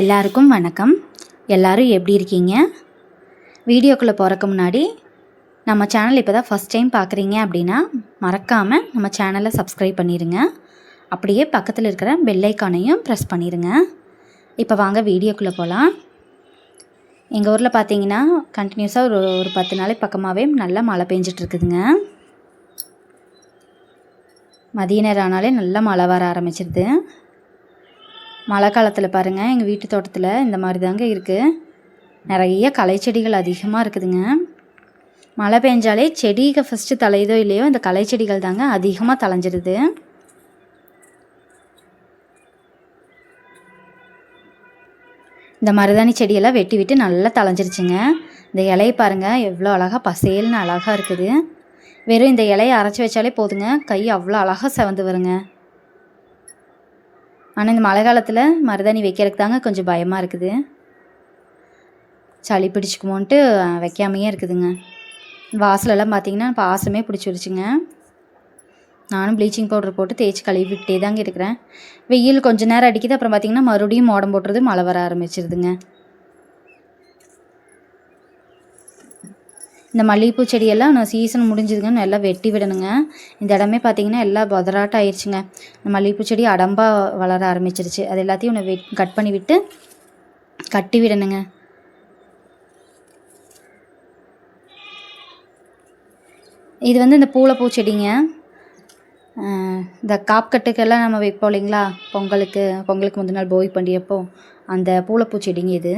எல்லாருக்கும் வணக்கம். எல்லோரும் எப்படி இருக்கீங்க? வீடியோக்குள்ளே போகிறக்கு முன்னாடி நம்ம சேனல் இப்போ தான் ஃபஸ்ட் டைம் பார்க்குறீங்க அப்படின்னா மறக்காமல் நம்ம சேனலை சப்ஸ்கிரைப் பண்ணிடுங்க. அப்படியே பக்கத்தில் இருக்கிற பெல் ஐக்கானையும் ப்ரெஸ் பண்ணிடுங்க. இப்போ வாங்க வீடியோக்குள்ளே போகலாம். எங்கள் ஊரில் பார்த்தீங்கன்னா கண்டினியூஸாக ஒரு 10 நாளைக்கு பக்கமாகவே நல்லா மழை பெஞ்சிட்ருக்குதுங்க. மதிய நேரம் ஆனாலே நல்லா மழை வர ஆரம்பிச்சிருது. மழை காலத்தில் பாருங்கள், எங்கள் வீட்டு தோட்டத்தில் இந்த மாதிரி தாங்க இருக்குது. நிறைய களை செடிகள் அதிகமாக இருக்குதுங்க. மழை பெஞ்சாலே செடிகள் ஃபஸ்ட்டு தலையுதோ இல்லையோ இந்த களை செடிகள் தாங்க அதிகமாக தலைஞ்சிடுது. இந்த மருதாணி செடியெல்லாம் வெட்டி விட்டு நல்லா தலைஞ்சிருச்சுங்க. இந்த இலையை பாருங்கள் எவ்வளோ அழகாக பசேல்னு அழகாக இருக்குது. வெறும் இந்த இலையை அரைச்சி வச்சாலே போதுங்க, கை அவ்வளோ அழகாக செவந்து வருங்க. ஆனால் இந்த மழை காலத்தில் மருதாணி வைக்கிறதுக்கு தாங்க கொஞ்சம் பயமாக இருக்குது. சளி பிடிச்சிக்குமோன்ட்டு வைக்காமையே இருக்குதுங்க. வாசலெல்லாம் பார்த்திங்கன்னா பாசமே பிடிச்சிருச்சுங்க. நானும் ப்ளீச்சிங் பவுடர் போட்டு தேய்ச்சி கழுவி விட்டே தாங்க இருக்கிறேன். வெயில் கொஞ்சம் நேரம் அடிக்குது, அப்புறம் பார்த்திங்கன்னா மறுபடியும் மோடம் போட்டுறது, மழை வர ஆரம்பிச்சிருதுங்க. இந்த மல்லிகைப்பூ செடியெல்லாம் நான் சீசன் முடிஞ்சதுங்க எல்லாம் வெட்டி விடணுங்க. இந்த இடமே பார்த்திங்கன்னா எல்லாம் பதராட்டம் ஆயிடுச்சுங்க. இந்த மல்லிகைப்பூ செடி அடம்பாக வளர ஆரம்பிச்சிருச்சு. அது எல்லாத்தையும் ஒன்று கட் பண்ணி விட்டு கட்டி விடணுங்க. இது வந்து இந்த பூளைப்பூ செடிங்க. இந்த காப்கட்டுக்கெல்லாம் நம்ம வைப்போம் இல்லைங்களா, பொங்கலுக்கு முந்தின நாள் போகி பண்டிகைப்போ அந்த பூளைப்பூ செடிங்க இது.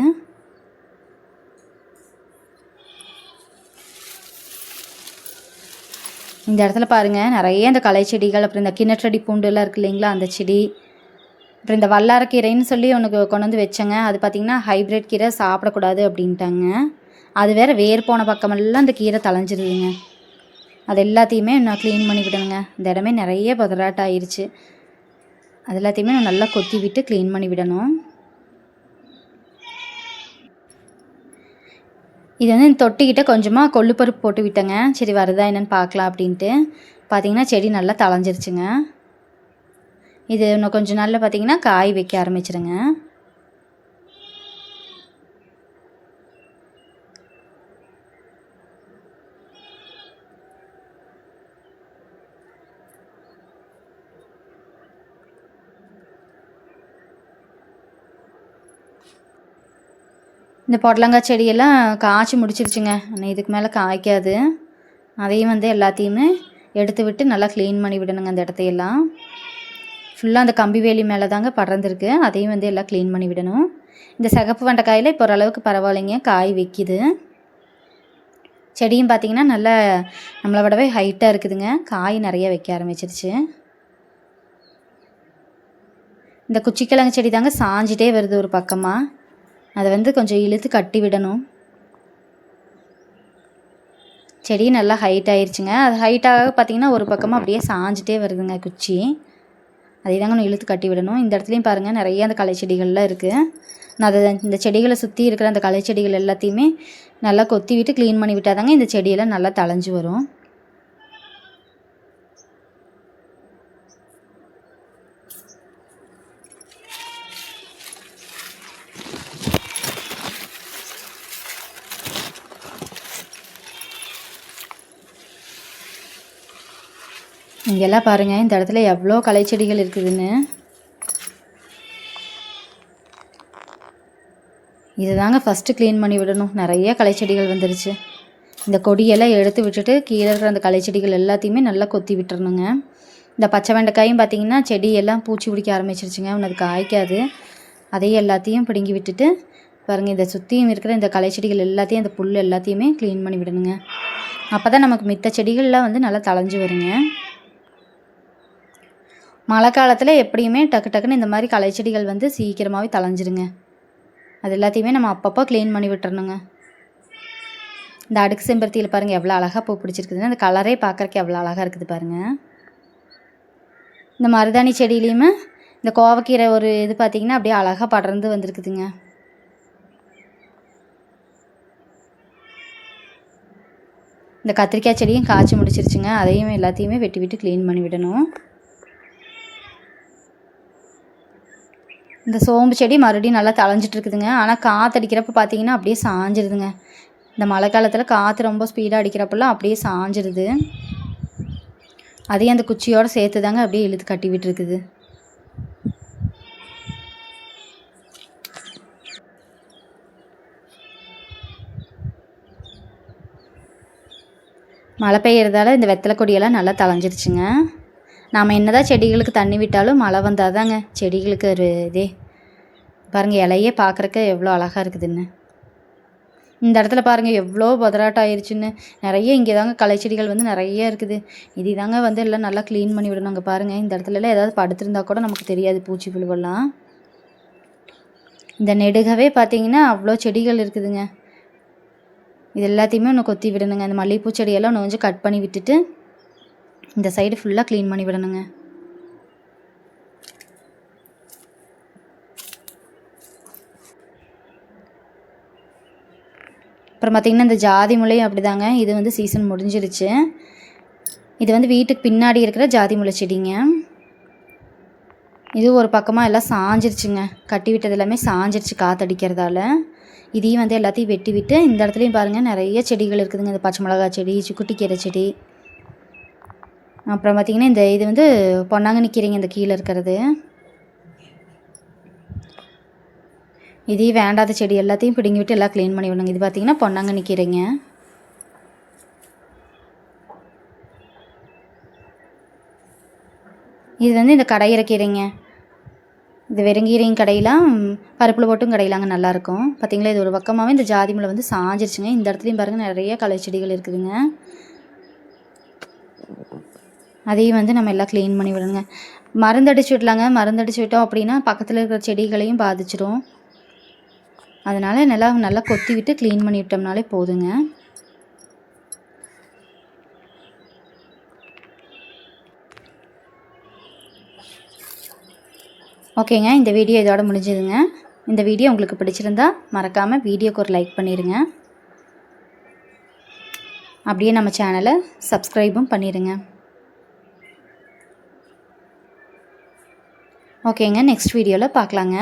இந்த இடத்துல பாருங்கள் நிறைய இந்த களை செடிகள், அப்புறம் இந்த கிணற்றடி பூண்டுலாம் இருக்குது இல்லைங்களா அந்த செடி, அப்புறம் இந்த வல்லாரக்கீரைன்னு சொல்லி ஒன்று கொண்டு வந்து வச்சேங்க. அது பார்த்திங்கன்னா ஹைப்ரிட் கீரை சாப்பிடக்கூடாது அப்படின்ட்டாங்க. அது வேறு வேர் போன பக்கமெல்லாம் அந்த கீரை தலைஞ்சிருதுங்க. அது எல்லாத்தையுமே நான் க்ளீன் பண்ணி விடணுங்க. இந்த இடமே நிறைய பதறாட்டம் ஆயிடுச்சு. அது எல்லாத்தையுமே நான் நல்லா கொத்தி விட்டு க்ளீன் பண்ணி விடணும். இது வந்து இந்த தொட்டிக்கிட்ட கொஞ்சமாக கொள்ளுப்பருப்பு போட்டு விட்டேங்க. சரி வருதா என்னென்னு பார்க்கலாம் அப்படின்ட்டு. பார்த்திங்கன்னா செடி நல்லா தளைஞ்சிருச்சுங்க. இது இன்னும் கொஞ்சம் நாளில் பார்த்திங்கன்னா காய் வைக்க ஆரம்பிச்சிருங்க. இந்த பொடலங்காய் செடியெல்லாம் காய்ச்சி முடிச்சிருச்சுங்க. ஆனால் இதுக்கு மேலே காய்க்காது. அதையும் வந்து எல்லாத்தையுமே எடுத்து விட்டு நல்லா க்ளீன் பண்ணி விடணுங்க. அந்த இடத்தையெல்லாம் ஃபுல்லாக அந்த கம்பி வேலி மேலே தாங்க படர்ந்துருக்கு. அதையும் வந்து எல்லாம் க்ளீன் பண்ணி விடணும். இந்த சிகப்பு வெண்டைக்காயில் இப்போ ஓரளவுக்கு பரவாயில்லைங்க, காய் வைக்கிது. செடியும் பார்த்திங்கன்னா நல்லா நம்மளை விடவே ஹைட்டாக இருக்குதுங்க. காய் நிறைய வைக்க ஆரம்பிச்சிருச்சு. இந்த குச்சிக்கிழங்கு செடி தாங்க சாஞ்சிட்டே வருது ஒரு பக்கமாக. அதை வந்து கொஞ்சம் இழுத்து கட்டி விடணும். செடி நல்லா ஹைட் ஆயிடுச்சுங்க. அது ஹைட்டாக பார்த்திங்கன்னா ஒரு பக்கமாக அப்படியே சாஞ்சிட்டே வருதுங்க குச்சி. அதை தாங்க நான் இழுத்து கட்டி விடணும். இந்த இடத்துலையும் பாருங்கள் நிறைய அந்த களை செடிகள்லாம் இருக்குது. நான் அதை இந்த செடிகளை சுற்றி இருக்கிற அந்த களை செடிகள் எல்லாத்தையுமே நல்லா கொத்தி விட்டு க்ளீன் பண்ணி விட்டால் தாங்க இந்த செடியெல்லாம் நல்லா தளைஞ்சு வரும். இங்கெல்லாம் பாருங்கள் இந்த இடத்துல எவ்வளோ களை செடிகள் இருக்குதுன்னு. இது தாங்க ஃபஸ்ட்டு க்ளீன் பண்ணி விடணும். நிறைய களை செடிகள் வந்துருச்சு. இந்த கொடியெல்லாம் எடுத்து விட்டுட்டு கீழே இருக்கிற அந்த களை செடிகள் எல்லாத்தையுமே நல்லா கொத்தி விட்டுறணுங்க. இந்த பச்சை வெண்டைக்காயும் பார்த்திங்கன்னா செடியெல்லாம் பூச்சி பிடிக்க ஆரம்பிச்சிருச்சுங்க. ஒன்று அது காய்க்காது. அதையும் எல்லாத்தையும் பிடுங்கி விட்டுட்டு பாருங்கள் இந்த சுற்றியும் இருக்கிற இந்த களை செடிகள் எல்லாத்தையும், அந்த புல் எல்லாத்தையுமே க்ளீன் பண்ணி விடணுங்க. அப்போ தான் நமக்கு மித்த செடிகள்லாம் வந்து நல்லா தளைஞ்சு வருங்க. மழை காலத்தில் எப்படியுமே டக்குன்னு இந்த மாதிரி களை செடிகள் வந்து சீக்கிரமாகவே தளைஞ்சிருங்க. அது எல்லாத்தையுமே நம்ம அப்பப்போ க்ளீன் பண்ணி விட்டுறணுங்க. இந்த அடுக்கு செம்பருத்தியில் பாருங்கள் எவ்வளோ அழகாக பூ பிடிச்சிருக்குதுன்னு. அந்த கலரே பார்க்குறக்கு எவ்வளோ அழகாக இருக்குது பாருங்கள். இந்த மருதாணி செடியிலையுமே இந்த கோவக்கீரை ஒரு இது பார்த்திங்கன்னா அப்படியே அழகாக படர்ந்து வந்துருக்குதுங்க. இந்த கத்திரிக்காய் செடியும் காய்ச்சி முடிச்சிருச்சுங்க. அதையும் எல்லாத்தையுமே வெட்டி விட்டு க்ளீன் பண்ணி விடணும். இந்த சோம்பு செடி மறுபடியும் நல்லா தழைஞ்சிட்டு இருக்குதுங்க. ஆனால் காற்றடிக்கிறப்ப பார்த்தீங்கன்னா அப்படியே சாஞ்சிருதுங்க. இந்த மழை காலத்தில் காற்று ரொம்ப ஸ்பீடாக அடிக்கிறப்பெல்லாம் அப்படியே சாஞ்சிருது. அதையும் அந்த குச்சியோடு சேர்த்து தாங்க அப்படியே இழுத்து கட்டி விட்டுருக்குது. மழை பெய்யறதால இந்த வெத்தலை கொடியெல்லாம் நல்லா தழைஞ்சிருச்சுங்க. நாம் என்னதான் செடிகளுக்கு தண்ணி விட்டாலும் மழை வந்தால் தாங்க செடிகளுக்கு ஒரு இதே பாருங்கள், இலையே பார்க்குறக்கு எவ்வளோ அழகாக இருக்குதுன்னு. இந்த இடத்துல பாருங்கள் எவ்வளோ பதறாட்டம் ஆயிடுச்சுன்னு. நிறைய இங்கே தாங்க களை செடிகள் வந்து நிறைய இருக்குது. இது தாங்க வந்து எல்லாம் நல்லா க்ளீன் பண்ணி விடணும். அங்கே பாருங்கள், இந்த இடத்துலலாம் ஏதாவது படுத்திருந்தா கூட நமக்கு தெரியாது பூச்சி புழுவெல்லாம். இந்த நெடுகவே பார்த்தீங்கன்னா அவ்வளோ செடிகள் இருக்குதுங்க. இது எல்லாத்தையுமே ஒன்று கொத்தி விடணுங்க. அந்த மல்லிகைப்பூ செடியெல்லாம் கொஞ்சம் கட் பண்ணி விட்டுட்டு இந்த சைடு ஃபுல்லாக க்ளீன் பண்ணி விடணுங்க. அப்புறம் பார்த்திங்கன்னா இந்த ஜாதி முல்லையும் அப்படி தாங்க. இது வந்து சீசன் முடிஞ்சிருச்சு. இது வந்து வீட்டுக்கு பின்னாடி இருக்கிற ஜாதி முல்லை செடிங்க. இது ஒரு பக்கமாக எல்லாம் சாஞ்சிருச்சுங்க. கட்டி விட்டது எல்லாமே சாஞ்சிருச்சு காற்றடிக்கிறதால. இதையும் வந்து எல்லாத்தையும் வெட்டி விட்டு இந்த இடத்துலையும் பாருங்கள் நிறைய செடிகள் இருக்குதுங்க. இந்த பச்சை மிளகா செடி, சுக்குட்டிக்கீரை செடி, அப்புறம் பார்த்திங்கன்னா இந்த இது வந்து பொன்னாங்கண்ணி கீரைங்க. இந்த கீழே இருக்கிறது இதையும் வேண்டாத செடி எல்லாத்தையும் பிடுங்கி விட்டு எல்லாம் க்ளீன் பண்ணி விடணுங்க. இது பார்த்திங்கன்னா பொன்னாங்கண்ணி கீரைங்க. இது வந்து இந்த கடையிற கீரைங்க. இது வெறுங்கீரையும் கடையெல்லாம் பருப்பில் போட்டும் கடையிலாங்க நல்லாயிருக்கும். பார்த்திங்களா, இது ஒரு பக்கமாகவே இந்த ஜாதி முல்லை வந்து சாஞ்சிருச்சுங்க. இந்த இடத்துலையும் பாருங்கள் நிறைய களை செடிகள் இருக்குதுங்க. அதையும் வந்து நம்ம எல்லாம் க்ளீன் பண்ணி விடணுங்க. மருந்தடிச்சு விடலாங்க. மருந்தடிச்சு விட்டோம் அப்படின்னா பக்கத்தில் இருக்கிற செடிகளையும் பாதிச்சிடும். அதனால் நல்லா கொத்தி விட்டு க்ளீன் பண்ணி விட்டோம்னாலே போதுங்க. ஓகேங்க, இந்த வீடியோ இதோட முடிஞ்சதுங்க. இந்த வீடியோ உங்களுக்கு பிடிச்சிருந்தா மறக்காமல் வீடியோக்கு ஒரு லைக் பண்ணிடுங்க. அப்படியே நம்ம சேனலை சப்ஸ்கிரைபும் பண்ணிடுங்க. ஓகேங்க, நெக்ஸ்ட் வீடியோவில் பார்க்கலாங்க.